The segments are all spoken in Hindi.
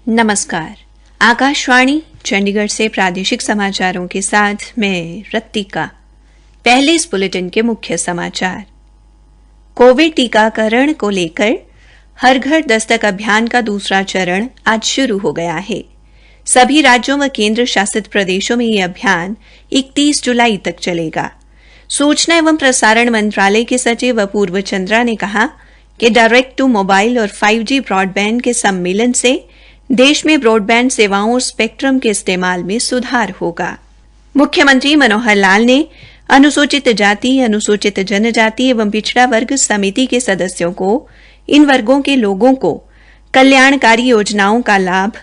नमस्कार। आकाशवाणी चंडीगढ़ से प्रादेशिक समाचारों के साथ मैं रत्तिका। पहले इस बुलेटिन के मुख्य समाचार। कोविड टीकाकरण को लेकर हर घर दस्तक अभियान का दूसरा चरण आज शुरू हो गया है। सभी राज्यों व केंद्र शासित प्रदेशों में यह अभियान 31 जुलाई तक चलेगा। सूचना एवं प्रसारण मंत्रालय के सचिव अपूर्व चंद्रा ने कहा कि डायरेक्ट टू मोबाइल और 5G ब्रॉडबैंड के सम्मेलन से देश में ब्रॉडबैंड सेवाओं और स्पेक्ट्रम के इस्तेमाल में सुधार होगा। मुख्यमंत्री मनोहर लाल ने अनुसूचित जाति, अनुसूचित जनजाति एवं पिछड़ा वर्ग समिति के सदस्यों को इन वर्गों के लोगों को कल्याणकारी योजनाओं का लाभ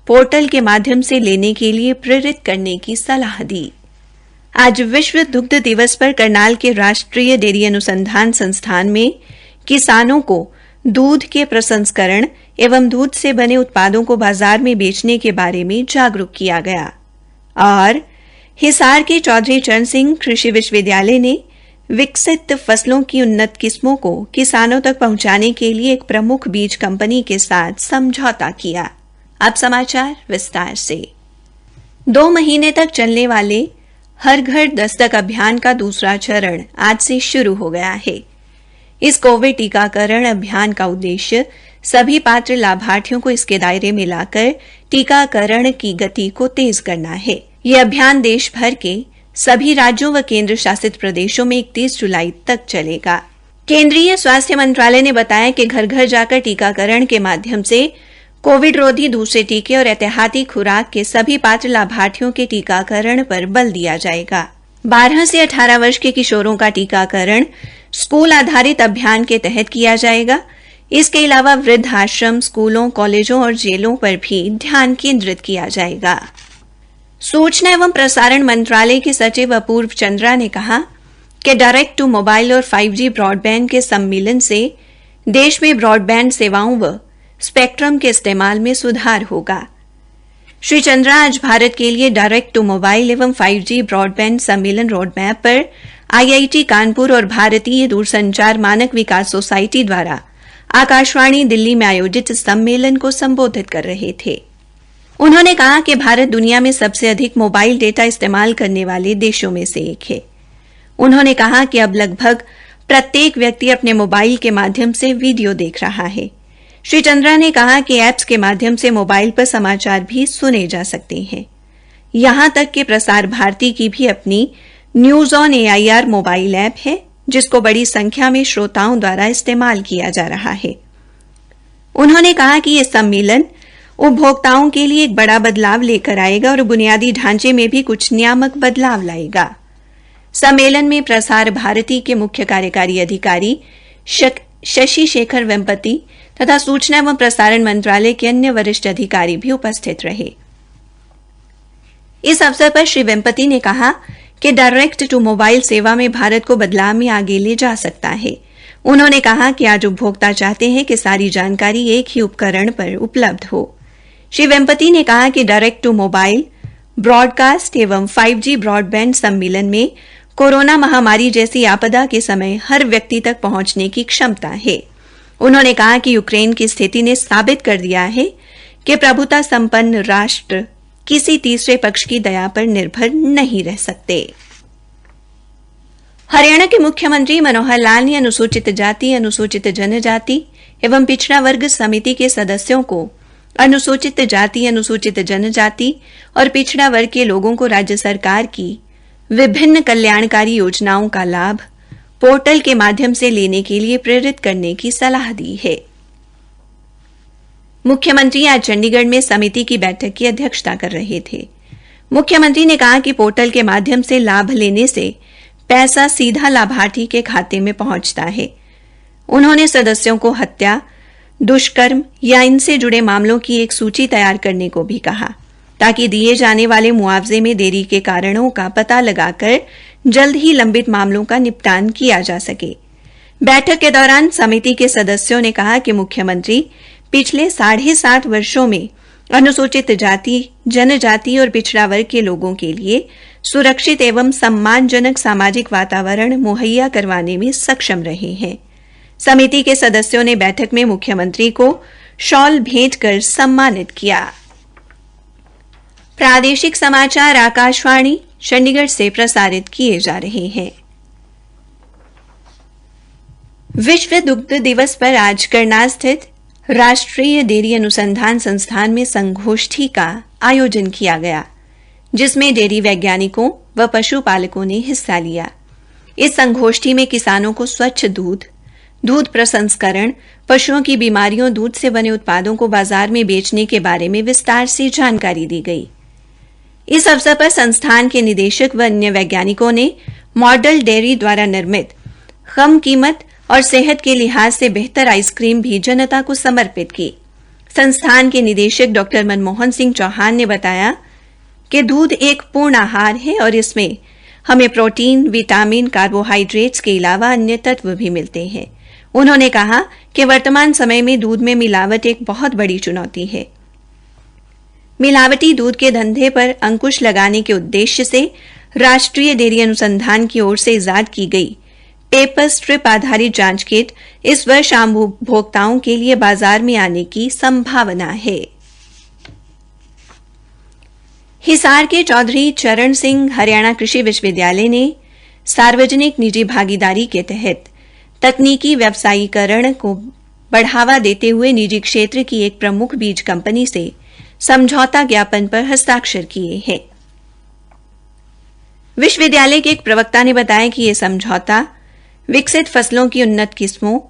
पोर्टल के माध्यम से लेने के लिए प्रेरित करने की सलाह दी। आज विश्व दुग्ध दिवस पर करनाल के राष्ट्रीय डेयरी अनुसंधान संस्थान में किसानों को दूध के प्रसंस्करण एवं दूध से बने उत्पादों को बाजार में बेचने के बारे में जागरूक किया गया। और हिसार के चौधरी चरण सिंह कृषि विश्वविद्यालय ने विकसित फसलों की उन्नत किस्मों को किसानों तक पहुंचाने के लिए एक प्रमुख बीज कंपनी के साथ समझौता किया। अब समाचार विस्तार से। 2 महीने तक चलने वाले हर घर दस्तक अभियान का दूसरा चरण आज से शुरू हो गया है। इस कोविड टीकाकरण अभियान का उद्देश्य सभी पात्र लाभार्थियों को इसके दायरे में लाकर टीकाकरण की गति को तेज करना है। यह अभियान देश भर के सभी राज्यों व केंद्र शासित प्रदेशों में 31 जुलाई तक चलेगा। केंद्रीय स्वास्थ्य मंत्रालय ने बताया कि घर घर जाकर टीकाकरण के माध्यम से कोविड रोधी दूसरे टीके और एहतियाती खुराक के सभी पात्र लाभार्थियों के टीकाकरण पर बल दिया जाएगा। 12 से 18 वर्ष के किशोरों का टीकाकरण स्कूल आधारित अभियान के तहत किया जाएगा। इसके अलावा वृद्ध आश्रम, स्कूलों, कॉलेजों और जेलों पर भी ध्यान केंद्रित किया जाएगा। सूचना एवं प्रसारण मंत्रालय के सचिव अपूर्व चंद्रा ने कहा कि डायरेक्ट टू मोबाइल और 5G ब्रॉडबैंड के सम्मेलन से देश में ब्रॉडबैंड सेवाओं व स्पेक्ट्रम के इस्तेमाल में सुधार होगा। श्री चंद्रा आज भारत के लिए डायरेक्ट टू मोबाइल एवं 5G ब्रॉडबैंड सम्मेलन रोडमैप पर IIT कानपुर और भारतीय दूरसंचार मानक विकास सोसाइटी द्वारा आकाशवाणी दिल्ली में आयोजित सम्मेलन को संबोधित कर रहे थे। उन्होंने कहा कि भारत दुनिया में सबसे अधिक मोबाइल डेटा इस्तेमाल करने वाले देशों में से एक है। उन्होंने कहा कि अब लगभग प्रत्येक व्यक्ति अपने मोबाइल के माध्यम से वीडियो देख रहा है। श्री चंद्रा ने कहा कि ऐप्स के माध्यम से मोबाइल पर समाचार भी सुने जा सकते हैं। यहां तक कि प्रसार भारती की भी अपनी news on AIR mobile app है, जिसको बड़ी संख्या में श्रोताओं द्वारा इस्तेमाल किया जा रहा है। उन्होंने कहा कि यह सम्मेलन उपभोक्ताओं के लिए एक बड़ा बदलाव लेकर आएगा और बुनियादी ढांचे में भी कुछ नियामक बदलाव लाएगा। सम्मेलन में प्रसार भारती के मुख्य कार्यकारी अधिकारी शशि शेखर वेम्पति तथा सूचना एवं प्रसारण मंत्रालय के अन्य वरिष्ठ अधिकारी भी उपस्थित रहे। इस अवसर पर श्री वेम्पति ने कहा कि डायरेक्ट टू मोबाइल सेवा में भारत को बदलाव में आगे ले जा सकता है। उन्होंने कहा कि आज उपभोक्ता चाहते हैं कि सारी जानकारी एक ही उपकरण पर उपलब्ध हो। श्री वेम्पति ने कहा कि डायरेक्ट टू मोबाइल ब्रॉडकास्ट एवं 5G ब्रॉडबैंड सम्मेलन में कोरोना महामारी जैसी आपदा के समय हर व्यक्ति तक पहुंचने की क्षमता है। उन्होंने कहा कि यूक्रेन की स्थिति ने साबित कर दिया है कि प्रभुता संपन्न राष्ट्र किसी तीसरे पक्ष की दया पर निर्भर नहीं रह सकते। हरियाणा के मुख्यमंत्री मनोहर लाल ने अनुसूचित जाति, अनुसूचित जनजाति एवं पिछड़ा वर्ग समिति के सदस्यों को अनुसूचित जाति, अनुसूचित जनजाति और पिछड़ा वर्ग के लोगों को राज्य सरकार की विभिन्न कल्याणकारी योजनाओं का लाभ पोर्टल के माध्यम से लेने के लिए प्रेरित करने की सलाह दी है। मुख्यमंत्री आज चंडीगढ़ में समिति की बैठक की अध्यक्षता कर रहे थे। मुख्यमंत्री ने कहा कि पोर्टल के माध्यम से लाभ लेने से पैसा सीधा लाभार्थी के खाते में पहुंचता है। उन्होंने सदस्यों को हत्या, दुष्कर्म या इनसे जुड़े मामलों की एक सूची तैयार करने को भी कहा, ताकि दिए जाने वाले मुआवजे में देरी के कारणों का पता लगाकर जल्द ही लंबित मामलों का निपटान किया जा सके। बैठक के दौरान समिति के सदस्यों ने कहा कि मुख्यमंत्री पिछले 7.5 वर्षों में अनुसूचित जाति, जनजाति और पिछड़ा वर्ग के लोगों के लिए सुरक्षित एवं सम्मानजनक सामाजिक वातावरण मुहैया करवाने में सक्षम रहे हैं। समिति के सदस्यों ने बैठक में मुख्यमंत्री को शॉल भेंट कर सम्मानित किया। प्रादेशिक समाचार आकाशवाणी चंडीगढ़ से प्रसारित किए जा रहे हैं। विश्व दुग्ध दिवस पर आज करनाल स्थित राष्ट्रीय डेयरी अनुसंधान संस्थान में संगोष्ठी का आयोजन किया गया, जिसमें डेयरी वैज्ञानिकों व पशुपालकों ने हिस्सा लिया। इस संगोष्ठी में किसानों को स्वच्छ दूध, दूध प्रसंस्करण, पशुओं की बीमारियों, दूध से बने उत्पादों को बाजार में बेचने के बारे में विस्तार से जानकारी दी गई। इस अवसर पर संस्थान के निदेशक व अन्य वैज्ञानिकों ने मॉडल डेयरी द्वारा निर्मित कम कीमत और सेहत के लिहाज से बेहतर आइसक्रीम भी जनता को समर्पित की। संस्थान के निदेशक डॉ मनमोहन सिंह चौहान ने बताया कि दूध एक पूर्ण आहार है और इसमें हमें प्रोटीन, विटामिन, कार्बोहाइड्रेट्स के अलावा अन्य तत्व भी मिलते हैं। उन्होंने कहा कि वर्तमान समय में दूध में मिलावट एक बहुत बड़ी चुनौती है। मिलावटी दूध के धंधे पर अंकुश लगाने के उद्देश्य से राष्ट्रीय डेयरी अनुसंधान की ओर से इजाद की गई पेपर स्ट्रिप आधारित जांच किट इस वर्ष आम उपभोक्ताओं के लिए बाजार में आने की संभावना है। हिसार के चौधरी चरण सिंह हरियाणा कृषि विश्वविद्यालय ने सार्वजनिक निजी भागीदारी के तहत तकनीकी व्यवसायीकरण को बढ़ावा देते हुए निजी क्षेत्र की एक प्रमुख बीज कंपनी से समझौता ज्ञापन पर हस्ताक्षर किए हैं। विश्वविद्यालय के एक प्रवक्ता ने बताया कि यह समझौता विकसित फसलों की उन्नत किस्मों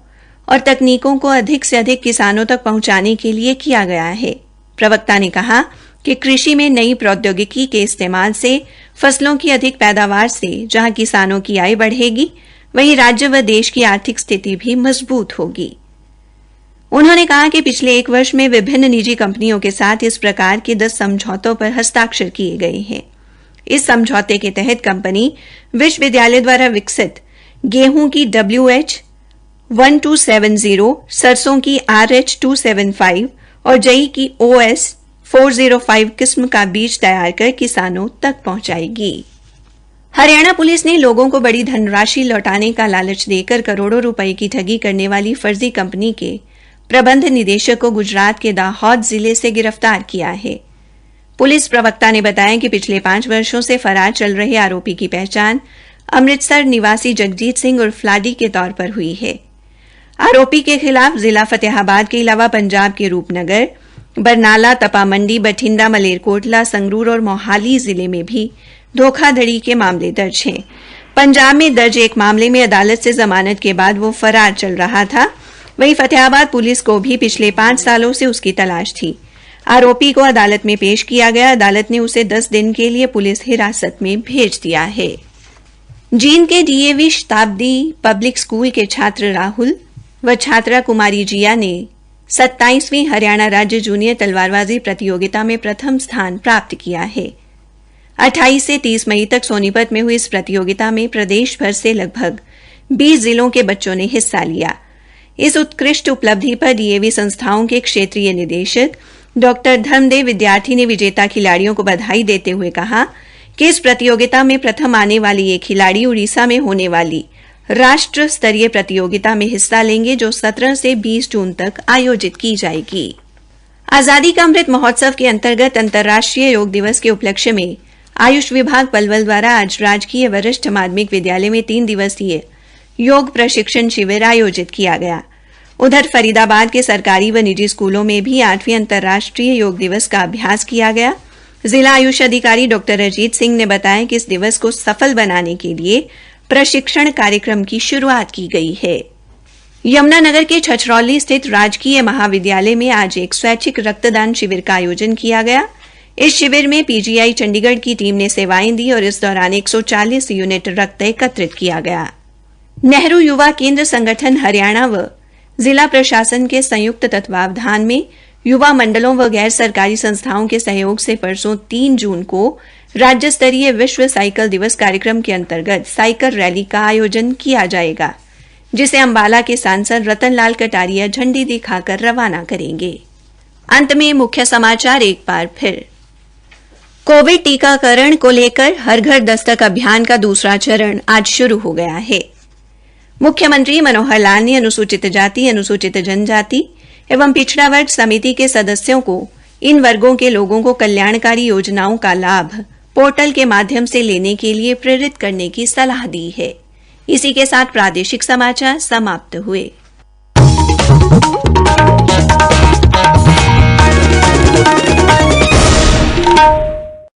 और तकनीकों को अधिक से अधिक किसानों तक पहुंचाने के लिए किया गया है। प्रवक्ता ने कहा कि कृषि में नई प्रौद्योगिकी के इस्तेमाल से फसलों की अधिक पैदावार से जहां किसानों की आय बढ़ेगी, वहीं राज्य व देश की आर्थिक स्थिति भी मजबूत होगी। उन्होंने कहा कि पिछले एक वर्ष में विभिन्न निजी कंपनियों के साथ इस प्रकार के 10 समझौतों पर हस्ताक्षर किए गए हैं। इस समझौते के तहत कंपनी विश्वविद्यालय द्वारा विकसित गेहूं की WH1270, सरसों की RH275 और जई की OS405 किस्म का बीज तैयार कर किसानों तक पहुंचाएगी। हरियाणा पुलिस ने लोगों को बड़ी धनराशि लौटाने का लालच देकर करोड़ों रुपए की ठगी करने वाली फर्जी कंपनी के प्रबंध निदेशक को गुजरात के दाहोद जिले से गिरफ्तार किया है। पुलिस प्रवक्ता ने बताया कि पिछले 5 वर्षों से फरार चल रहे आरोपी की पहचान अमृतसर निवासी जगजीत सिंह उर्फ लाडी के तौर पर हुई है। आरोपी के खिलाफ जिला फतेहाबाद के अलावा पंजाब के रूपनगर, बरनाला, तपामंडी, बठिंडा, मलेरकोटला, संगरूर और मोहाली जिले में भी धोखाधड़ी के मामले दर्ज हैं। पंजाब में दर्ज एक मामले में अदालत से जमानत के बाद वो फरार चल रहा था। वहीं फतेहाबाद पुलिस को भी पिछले 5 सालों से उसकी तलाश थी। आरोपी को अदालत में पेश किया गया। अदालत ने उसे 10 दिन के लिए पुलिस हिरासत में भेज दिया है। जींद के डीएवी शताब्दी पब्लिक स्कूल के छात्र राहुल व छात्रा कुमारी जिया ने 27वीं हरियाणा राज्य जूनियर तलवारबाजी प्रतियोगिता में प्रथम स्थान प्राप्त किया है। 28 से 30 मई तक सोनीपत में हुई इस प्रतियोगिता में प्रदेश भर से लगभग 20 जिलों के बच्चों ने हिस्सा लिया। इस उत्कृष्ट उपलब्धि पर डीएवी संस्थाओं के क्षेत्रीय निदेशक डॉक्टर धर्मदेव विद्यार्थी ने विजेता खिलाड़ियों को बधाई देते हुए कहा कि इस प्रतियोगिता में प्रथम आने वाली ये खिलाड़ी उड़ीसा में होने वाली राष्ट्र स्तरीय प्रतियोगिता में हिस्सा लेंगे, जो 17 से 20 जून तक आयोजित की जाएगी। आजादी का अमृत महोत्सव के अंतर्गत अंतर्राष्ट्रीय योग दिवस के उपलक्ष्य में आयुष विभाग पलवल द्वारा आज राजकीय वरिष्ठ माध्यमिक विद्यालय में 3 दिवसीय योग प्रशिक्षण शिविर आयोजित किया गया। उधर फरीदाबाद के सरकारी व निजी स्कूलों में भी 8वें अंतर्राष्ट्रीय योग दिवस का अभ्यास किया गया। जिला आयुष अधिकारी डॉक्टर अजीत सिंह ने बताया कि इस दिवस को सफल बनाने के लिए प्रशिक्षण कार्यक्रम की शुरुआत की गई है। यमुनानगर के छछरौली स्थित राजकीय महाविद्यालय में आज एक स्वैच्छिक रक्तदान शिविर का आयोजन किया गया। इस शिविर में पीजीआई चंडीगढ़ की टीम ने सेवाएं दी और इस दौरान 140 यूनिट रक्त एकत्रित किया गया। नेहरू युवा केंद्र संगठन हरियाणा व जिला प्रशासन के संयुक्त तत्वावधान में युवा मंडलों व गैर सरकारी संस्थाओं के सहयोग से परसों 3 जून को राज्य स्तरीय विश्व साइकिल दिवस कार्यक्रम के अंतर्गत साइकिल रैली का आयोजन किया जाएगा, जिसे अंबाला के सांसद रतन लाल कटारिया झंडी दिखाकर रवाना करेंगे। अंत में मुख्य समाचार एक बार फिर। कोविड टीकाकरण को लेकर हर घर दस्तक अभियान का दूसरा चरण आज शुरू हो गया है। मुख्यमंत्री मनोहर लाल ने अनुसूचित जाति, अनुसूचित जनजाति एवं पिछड़ा वर्ग समिति के सदस्यों को इन वर्गों के लोगों को कल्याणकारी योजनाओं का लाभ पोर्टल के माध्यम से लेने के लिए प्रेरित करने की सलाह दी है। इसी के साथ प्रादेशिक समाचार समाप्त हुए।